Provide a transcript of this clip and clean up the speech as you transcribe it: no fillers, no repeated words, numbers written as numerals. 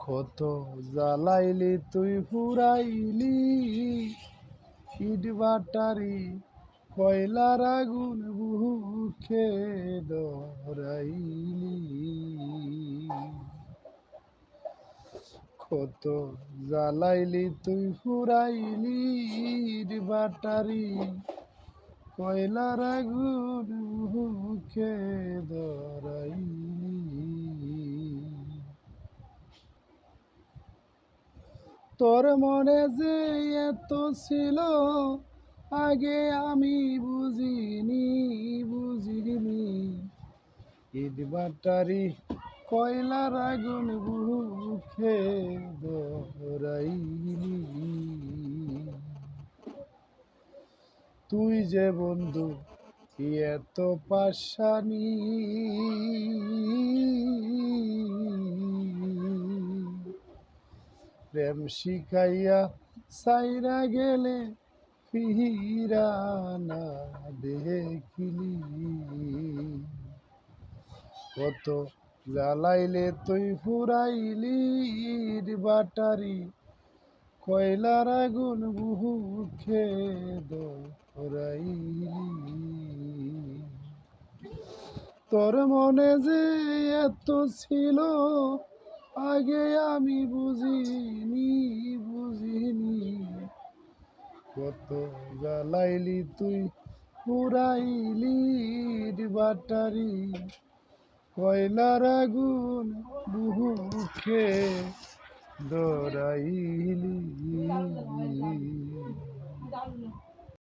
কত জ্বালাইলি তুই ফুরাইলি ইট বাটারি কয়লার আগুন বুকে ধরাইলি। কত জ্বালাইলি তুই ফুরাইলি ইট বাটারি কয়লার আগুন বুকে ধরাইলি। তোর মনে যে এত ছিল আগে আমি বুঝিনি ইট বাটারি কয়লার আগুন বুকে ধরাইলি। তুই যে বন্ধু এত পাশানি প্রেম শিখাইয়া সাইরা গেলে ফিরা না দেখিলি। কত জ্বালাইলে তুই ফুরাইলি ইট বাটারি কয়লার আগুন বুকে ধরাইলি। তোর মনে যে এত ছিল আগে আমি বুঝিনি কত জ্বালাইলি তুই পুরাইলি ইট বাটারি কয়লার আগুন বুকে ধরাইলি।